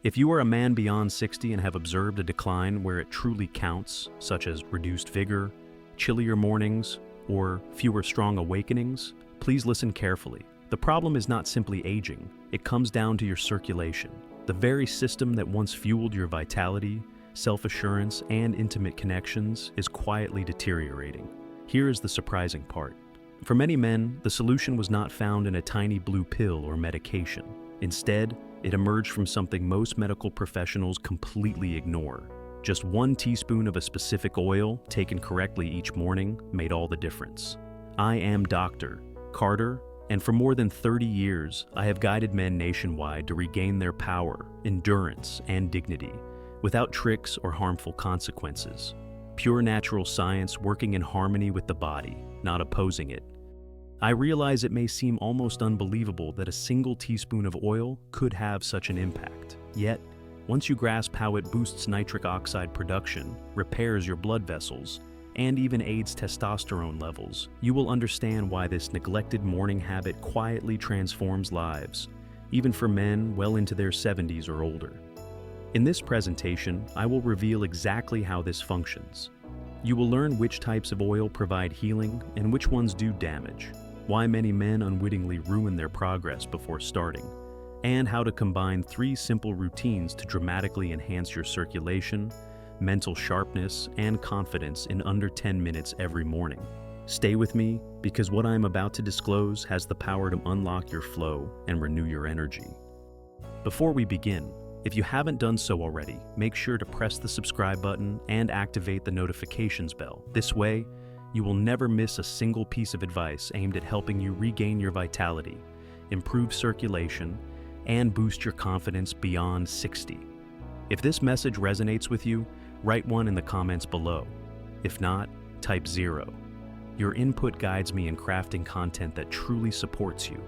If you are a man beyond 60 and have observed a decline where it truly counts, such as reduced vigor, chillier mornings, or fewer strong awakenings, please listen carefully. The problem is not simply aging, it comes down to your circulation. The very system that once fueled your vitality, self-assurance, and intimate connections is quietly deteriorating. Here is the surprising part. For many men, the solution was not found in a tiny blue pill or medication. Instead, it emerged from something most medical professionals completely ignore. Just 1 teaspoon of a specific oil, taken correctly each morning, made all the difference. I am Dr. Carter, and for more than 30 years, I have guided men nationwide to regain their power, endurance, and dignity, without tricks or harmful consequences. Pure natural science working in harmony with the body, not opposing it. I realize it may seem almost unbelievable that a single teaspoon of oil could have such an impact. Yet, once you grasp how it boosts nitric oxide production, repairs your blood vessels, and even aids testosterone levels, you will understand why this neglected morning habit quietly transforms lives, even for men well into their 70s or older. In this presentation, I will reveal exactly how this functions. You will learn which types of oil provide healing and which ones do damage, why many men unwittingly ruin their progress before starting, and how to combine 3 simple routines to dramatically enhance your circulation, mental sharpness, and confidence in under 10 minutes every morning. Stay with me, because what I am about to disclose has the power to unlock your flow and renew your energy. Before we begin, if you haven't done so already, make sure to press the subscribe button and activate the notifications bell. This way, you will never miss a single piece of advice aimed at helping you regain your vitality, improve circulation, and boost your confidence beyond 60. If this message resonates with you, write 1 in the comments below. If not, type 0. Your input guides me in crafting content that truly supports you.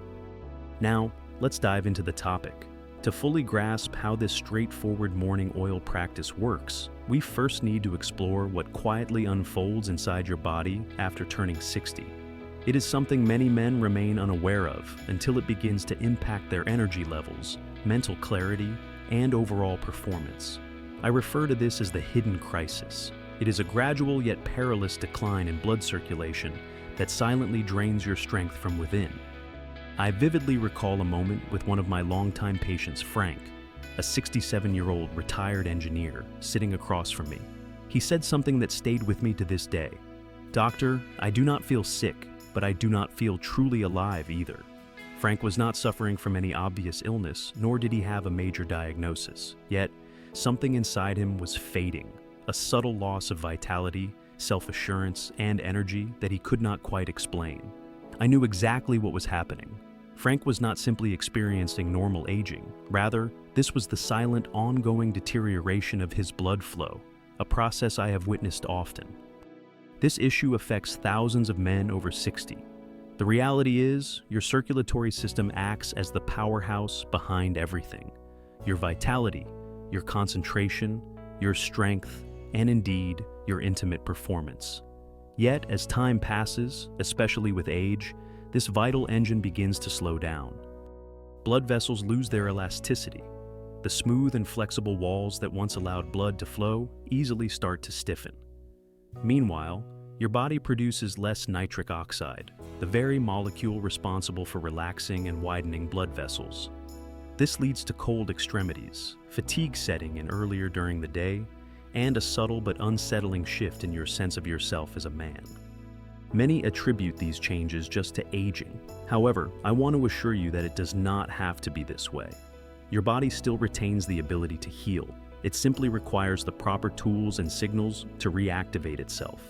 Now, let's dive into the topic. To fully grasp how this straightforward morning oil practice works, we first need to explore what quietly unfolds inside your body after turning 60. It is something many men remain unaware of until it begins to impact their energy levels, mental clarity, and overall performance. I refer to this as the hidden crisis. It is a gradual yet perilous decline in blood circulation that silently drains your strength from within. I vividly recall a moment with one of my longtime patients, Frank, a 67-year-old retired engineer, sitting across from me. He said something that stayed with me to this day. "Doctor, I do not feel sick, but I do not feel truly alive either." Frank was not suffering from any obvious illness, nor did he have a major diagnosis. Yet, something inside him was fading, a subtle loss of vitality, self-assurance, and energy that he could not quite explain. I knew exactly what was happening. Frank was not simply experiencing normal aging. Rather, this was the silent, ongoing deterioration of his blood flow, a process I have witnessed often. This issue affects thousands of men over 60. The reality is, your circulatory system acts as the powerhouse behind everything. Your vitality, your concentration, your strength, and indeed, your intimate performance. Yet, as time passes, especially with age, this vital engine begins to slow down. Blood vessels lose their elasticity. The smooth and flexible walls that once allowed blood to flow easily start to stiffen. Meanwhile, your body produces less nitric oxide, the very molecule responsible for relaxing and widening blood vessels. This leads to cold extremities, fatigue setting in earlier during the day, and a subtle but unsettling shift in your sense of yourself as a man. Many attribute these changes just to aging. However, I want to assure you that it does not have to be this way. Your body still retains the ability to heal. It simply requires the proper tools and signals to reactivate itself.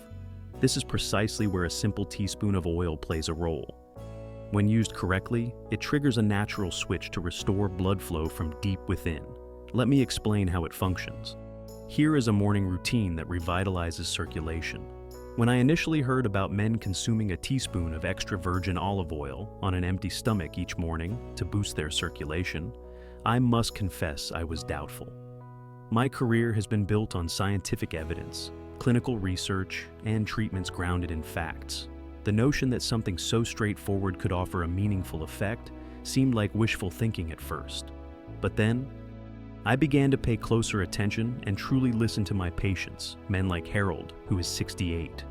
This is precisely where a simple teaspoon of oil plays a role. When used correctly, it triggers a natural switch to restore blood flow from deep within. Let me explain how it functions. Here is a morning routine that revitalizes circulation. When I initially heard about men consuming a teaspoon of extra virgin olive oil on an empty stomach each morning to boost their circulation, I must confess I was doubtful. My career has been built on scientific evidence, clinical research, and treatments grounded in facts. The notion that something so straightforward could offer a meaningful effect seemed like wishful thinking at first. But then, I began to pay closer attention and truly listen to my patients, men like Harold, who is 68.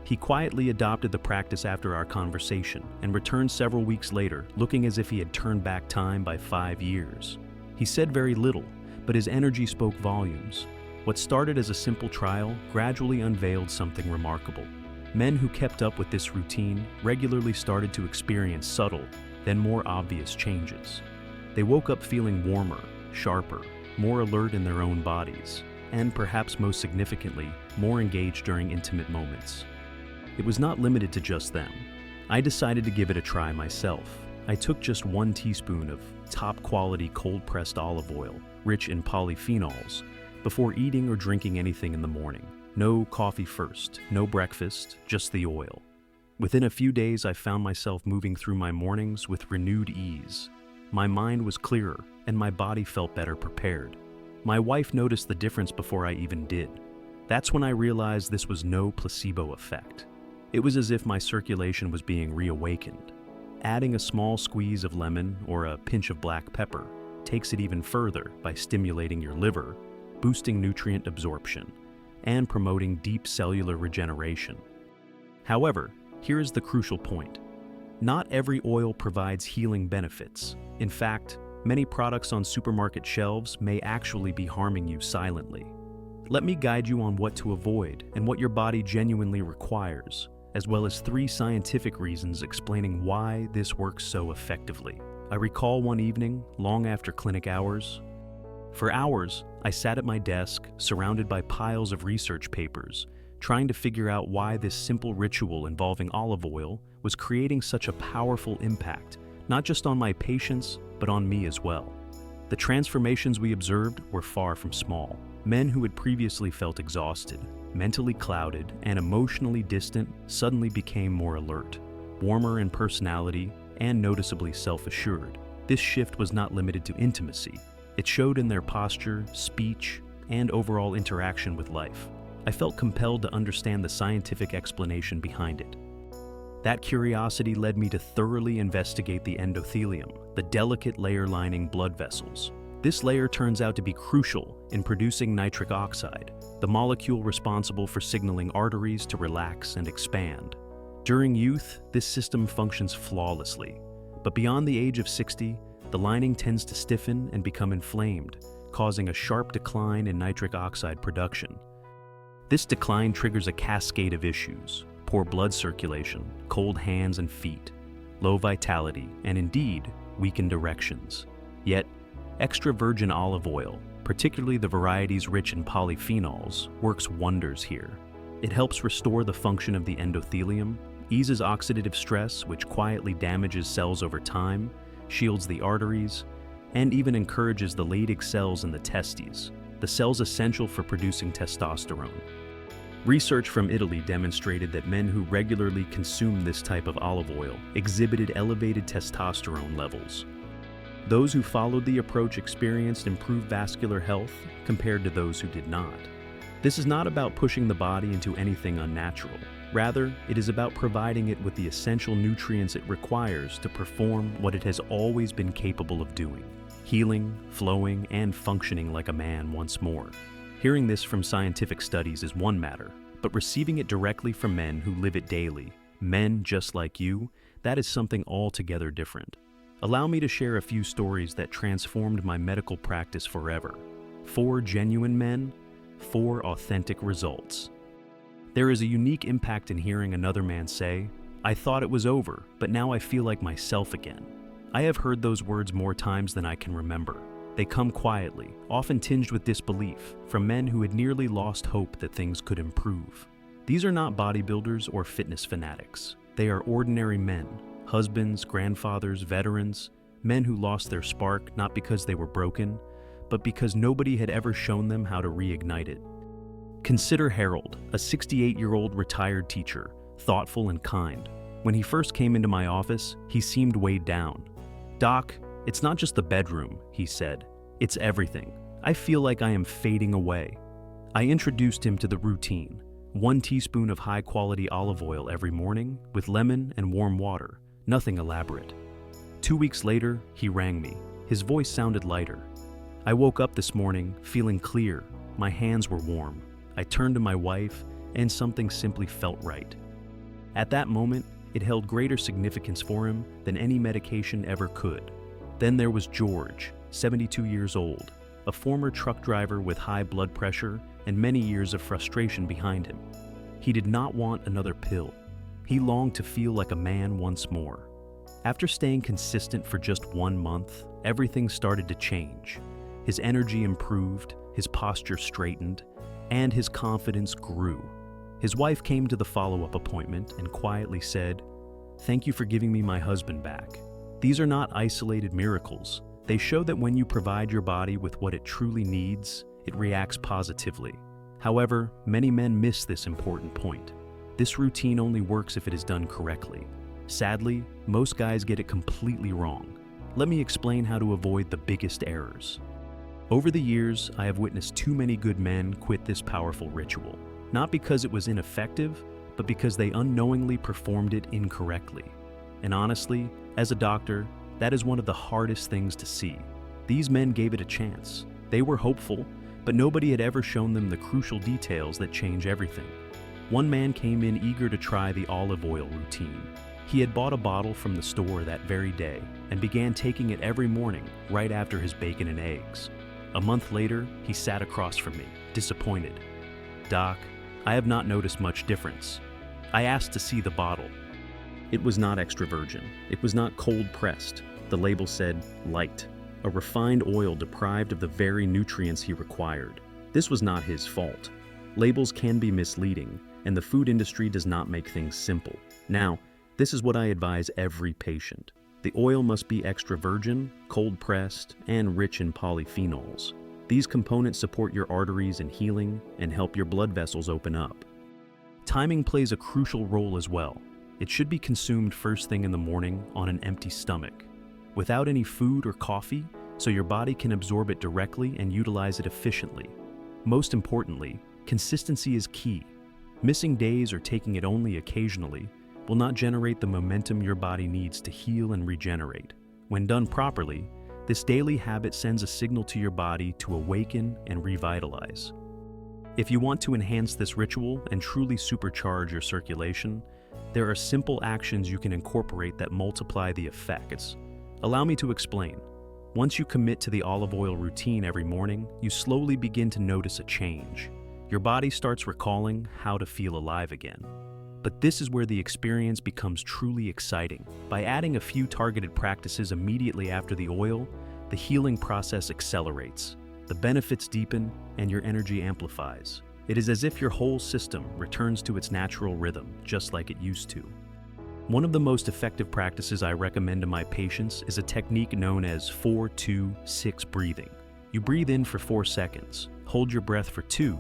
He quietly adopted the practice after our conversation and returned several weeks later, looking as if he had turned back time by 5 years. He said very little, but his energy spoke volumes. What started as a simple trial gradually unveiled something remarkable. Men who kept up with this routine regularly started to experience subtle, then more obvious changes. They woke up feeling warmer, sharper, more alert in their own bodies, and perhaps most significantly, more engaged during intimate moments. It was not limited to just them. I decided to give it a try myself. I took just 1 teaspoon of top-quality cold-pressed olive oil, rich in polyphenols, before eating or drinking anything in the morning. No coffee first, no breakfast, just the oil. Within a few days, I found myself moving through my mornings with renewed ease. My mind was clearer, and my body felt better prepared. My wife noticed the difference before I even did. That's when I realized this was no placebo effect. It was as if my circulation was being reawakened. Adding a small squeeze of lemon or a pinch of black pepper takes it even further by stimulating your liver, boosting nutrient absorption, and promoting deep cellular regeneration. However, here is the crucial point. Not every oil provides healing benefits. In fact, many products on supermarket shelves may actually be harming you silently. Let me guide you on what to avoid and what your body genuinely requires, as well as 3 scientific reasons explaining why this works so effectively. I recall one evening, long after clinic hours. For hours, I sat at my desk, surrounded by piles of research papers, trying to figure out why this simple ritual involving olive oil was creating such a powerful impact, not just on my patients, but on me as well. The transformations we observed were far from small. Men who had previously felt exhausted, mentally clouded, and emotionally distant suddenly became more alert, warmer in personality, and noticeably self-assured. This shift was not limited to intimacy. It showed in their posture, speech, and overall interaction with life. I felt compelled to understand the scientific explanation behind it. That curiosity led me to thoroughly investigate the endothelium, the delicate layer lining blood vessels. This layer turns out to be crucial in producing nitric oxide, the molecule responsible for signaling arteries to relax and expand. During youth, this system functions flawlessly, but beyond the age of 60, the lining tends to stiffen and become inflamed, causing a sharp decline in nitric oxide production. This decline triggers a cascade of issues: poor blood circulation, cold hands and feet, low vitality, and indeed, weakened erections. Yet, extra virgin olive oil, particularly the varieties rich in polyphenols, works wonders here. It helps restore the function of the endothelium, eases oxidative stress, which quietly damages cells over time, shields the arteries, and even encourages the Leydig cells in the testes, the cells essential for producing testosterone. Research from Italy demonstrated that men who regularly consumed this type of olive oil exhibited elevated testosterone levels. Those who followed the approach experienced improved vascular health compared to those who did not. This is not about pushing the body into anything unnatural. Rather, it is about providing it with the essential nutrients it requires to perform what it has always been capable of doing: healing, flowing, and functioning like a man once more. Hearing this from scientific studies is one matter, but receiving it directly from men who live it daily, men just like you, that is something altogether different. Allow me to share a few stories that transformed my medical practice forever. 4 genuine men, 4 authentic results. There is a unique impact in hearing another man say, "I thought it was over, but now I feel like myself again." I have heard those words more times than I can remember. They come quietly, often tinged with disbelief, from men who had nearly lost hope that things could improve. These are not bodybuilders or fitness fanatics. They are ordinary men, husbands, grandfathers, veterans, men who lost their spark not because they were broken, but because nobody had ever shown them how to reignite it. Consider Harold, a 68-year-old retired teacher, thoughtful and kind. When he first came into my office, he seemed weighed down. "Doc, it's not just the bedroom," he said. "It's everything. I feel like I am fading away." I introduced him to the routine: 1 teaspoon of high-quality olive oil every morning with lemon and warm water, nothing elaborate. 2 weeks later, he rang me. His voice sounded lighter. I woke up this morning feeling clear. My hands were warm. I turned to my wife, and something simply felt right. At that moment, it held greater significance for him than any medication ever could. Then there was George, 72 years old, a former truck driver with high blood pressure and many years of frustration behind him. He did not want another pill. He longed to feel like a man once more. After staying consistent for just 1 month, everything started to change. His energy improved, his posture straightened, and his confidence grew. His wife came to the follow-up appointment and quietly said, "Thank you for giving me my husband back." These are not isolated miracles. They show that when you provide your body with what it truly needs, it reacts positively. However, many men miss this important point. This routine only works if it is done correctly. Sadly, most guys get it completely wrong. Let me explain how to avoid the biggest errors. Over the years, I have witnessed too many good men quit this powerful ritual, not because it was ineffective, but because they unknowingly performed it incorrectly. And honestly, as a doctor, that is one of the hardest things to see. These men gave it a chance. They were hopeful, but nobody had ever shown them the crucial details that change everything. One man came in eager to try the olive oil routine. He had bought a bottle from the store that very day and began taking it every morning right after his bacon and eggs. A month later, he sat across from me, disappointed. "Doc, I have not noticed much difference." I asked to see the bottle. It was not extra virgin. It was not cold pressed. The label said light, a refined oil deprived of the very nutrients he required. This was not his fault. Labels can be misleading, and the food industry does not make things simple. Now, this is what I advise every patient. The oil must be extra virgin, cold pressed, and rich in polyphenols. These components support your arteries in healing and help your blood vessels open up. Timing plays a crucial role as well. It should be consumed first thing in the morning on an empty stomach, without any food or coffee, so your body can absorb it directly and utilize it efficiently. Most importantly, consistency is key. Missing days or taking it only occasionally will not generate the momentum your body needs to heal and regenerate. When done properly, this daily habit sends a signal to your body to awaken and revitalize. If you want to enhance this ritual and truly supercharge your circulation, there are simple actions you can incorporate that multiply the effects. Allow me to explain. Once you commit to the olive oil routine every morning, you slowly begin to notice a change. Your body starts recalling how to feel alive again. But this is where the experience becomes truly exciting. By adding a few targeted practices immediately after the oil, the healing process accelerates. The benefits deepen and your energy amplifies. It is as if your whole system returns to its natural rhythm, just like it used to. One of the most effective practices I recommend to my patients is a technique known as 4-2-6 breathing. You breathe in for 4 seconds, hold your breath for 2,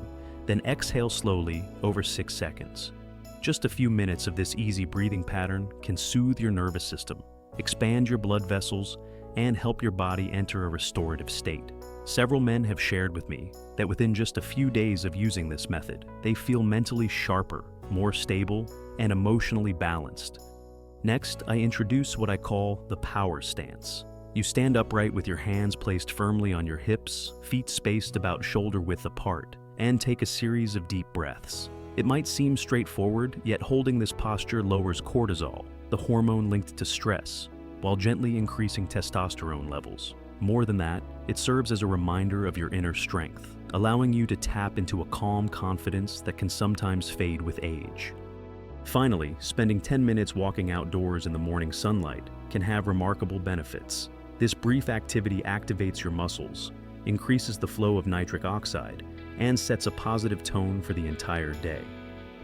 then exhale slowly over 6 seconds. Just a few minutes of this easy breathing pattern can soothe your nervous system, expand your blood vessels, and help your body enter a restorative state. Several men have shared with me that within just a few days of using this method, they feel mentally sharper, more stable, and emotionally balanced. Next, I introduce what I call the power stance. You stand upright with your hands placed firmly on your hips, feet spaced about shoulder width apart, and take a series of deep breaths. It might seem straightforward, yet holding this posture lowers cortisol, the hormone linked to stress, while gently increasing testosterone levels. More than that, it serves as a reminder of your inner strength, allowing you to tap into a calm confidence that can sometimes fade with age. Finally, spending 10 minutes walking outdoors in the morning sunlight can have remarkable benefits. This brief activity activates your muscles, increases the flow of nitric oxide, and sets a positive tone for the entire day.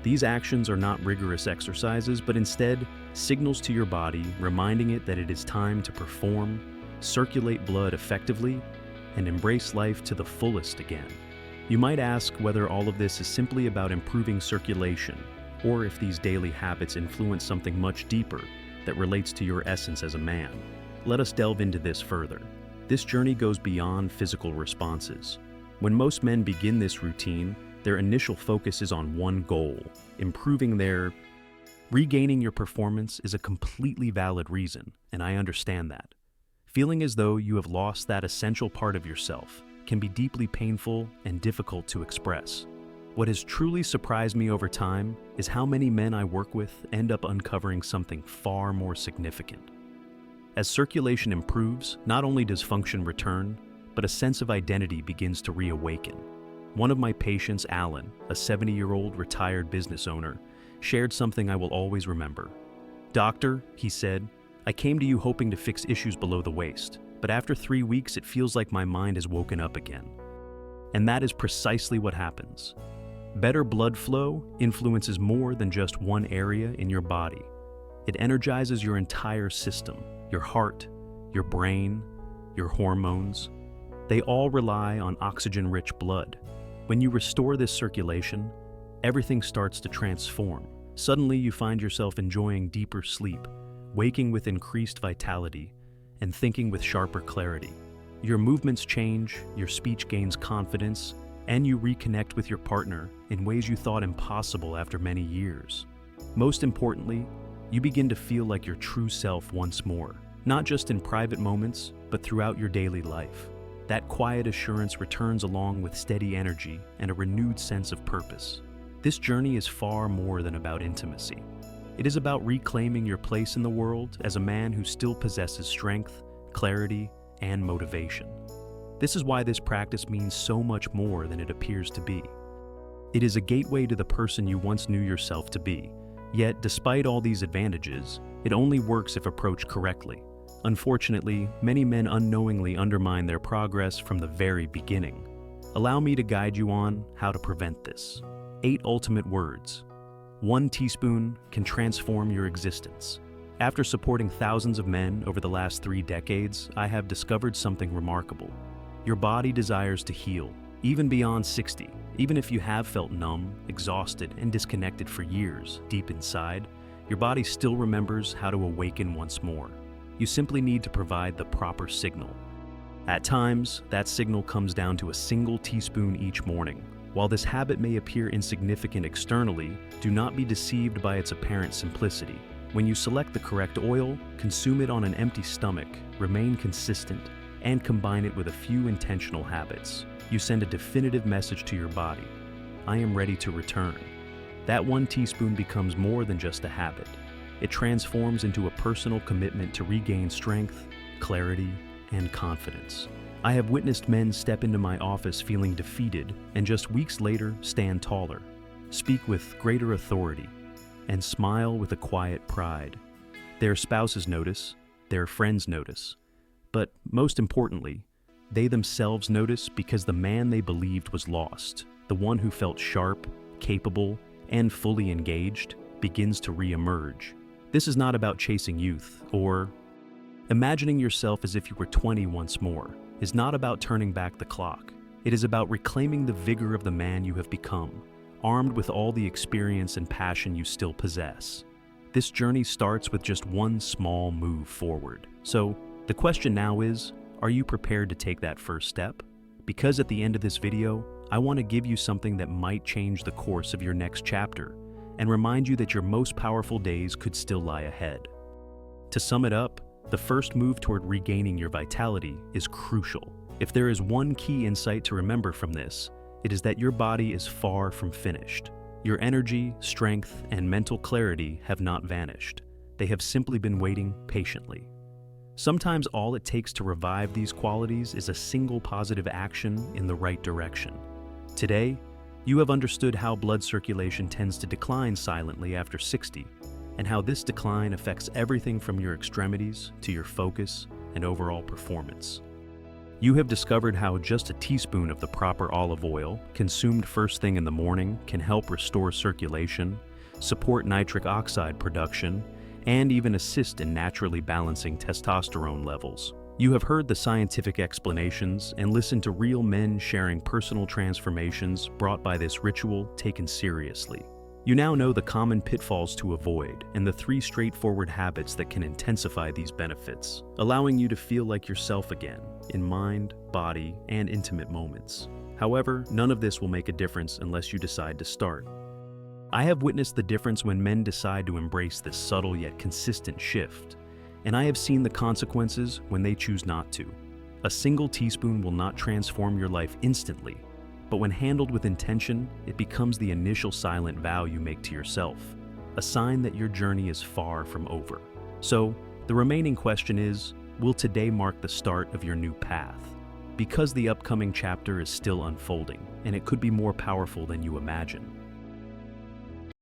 These actions are not rigorous exercises, but instead signals to your body reminding it that it is time to perform, circulate blood effectively, and embrace life to the fullest again. You might ask whether all of this is simply about improving circulation, or if these daily habits influence something much deeper that relates to your essence as a man. Let us delve into this further. This journey goes beyond physical responses. When most men begin this routine, their initial focus is on one goal, improving their... Regaining your performance is a completely valid reason, and I understand that. Feeling as though you have lost that essential part of yourself, can be deeply painful and difficult to express. What has truly surprised me over time is how many men I work with end up uncovering something far more significant. As circulation improves, not only does function return, but a sense of identity begins to reawaken. One of my patients, Alan, a 70-year-old retired business owner, shared something I will always remember. "Doctor," he said, "I came to you hoping to fix issues below the waist, but after 3 weeks it feels like my mind has woken up again." And that is precisely what happens. Better blood flow influences more than just one area in your body. It energizes your entire system, your heart, your brain, your hormones. They all rely on oxygen-rich blood. When you restore this circulation, everything starts to transform. Suddenly you find yourself enjoying deeper sleep, waking with increased vitality, and thinking with sharper clarity. Your movements change, your speech gains confidence, and you reconnect with your partner in ways you thought impossible after many years. Most importantly, you begin to feel like your true self once more, not just in private moments, but throughout your daily life. That quiet assurance returns along with steady energy and a renewed sense of purpose. This journey is far more than about intimacy. It is about reclaiming your place in the world as a man who still possesses strength, clarity, and motivation. This is why this practice means so much more than it appears to be. It is a gateway to the person you once knew yourself to be. Yet, despite all these advantages, it only works if approached correctly. Unfortunately, many men unknowingly undermine their progress from the very beginning. Allow me to guide you on how to prevent this. 8 ultimate words. 1 teaspoon can transform your existence. After supporting thousands of men over the last 3 decades, I have discovered something remarkable. Your body desires to heal, even beyond 60. Even if you have felt numb, exhausted, and disconnected for years, deep inside, your body still remembers how to awaken once more. You simply need to provide the proper signal. At times, that signal comes down to a single teaspoon each morning. While this habit may appear insignificant externally, do not be deceived by its apparent simplicity. When you select the correct oil, consume it on an empty stomach, remain consistent, and combine it with a few intentional habits, you send a definitive message to your body. I am ready to return. That 1 teaspoon becomes more than just a habit. It transforms into a personal commitment to regain strength, clarity, and confidence. I have witnessed men step into my office feeling defeated and just weeks later stand taller, speak with greater authority, and smile with a quiet pride. Their spouses notice, their friends notice, but most importantly, they themselves notice because the man they believed was lost, the one who felt sharp, capable, and fully engaged, begins to re-emerge. This is not about chasing youth or imagining yourself as if you were 20 once more. Is not about turning back the clock. It is about reclaiming the vigor of the man you have become, armed with all the experience and passion you still possess. This journey starts with just one small move forward. So, the question now is, are you prepared to take that first step? Because at the end of this video, I want to give you something that might change the course of your next chapter and remind you that your most powerful days could still lie ahead. To sum it up, the first move toward regaining your vitality is crucial. If there is one key insight to remember from this, it is that your body is far from finished. Your energy, strength, and mental clarity have not vanished. They have simply been waiting patiently. Sometimes all it takes to revive these qualities is a single positive action in the right direction. Today, you have understood how blood circulation tends to decline silently after 60, and how this decline affects everything from your extremities to your focus and overall performance. You have discovered how just a teaspoon of the proper olive oil, consumed first thing in the morning, can help restore circulation, support nitric oxide production, and even assist in naturally balancing testosterone levels. You have heard the scientific explanations and listened to real men sharing personal transformations brought by this ritual taken seriously. You now know the common pitfalls to avoid and the 3 straightforward habits that can intensify these benefits, allowing you to feel like yourself again in mind, body, and intimate moments. However, none of this will make a difference unless you decide to start. I have witnessed the difference when men decide to embrace this subtle yet consistent shift, and I have seen the consequences when they choose not to. A single teaspoon will not transform your life instantly, but when handled with intention, it becomes the initial silent vow you make to yourself, a sign that your journey is far from over. So, the remaining question is, will today mark the start of your new path? Because the upcoming chapter is still unfolding, and it could be more powerful than you imagine.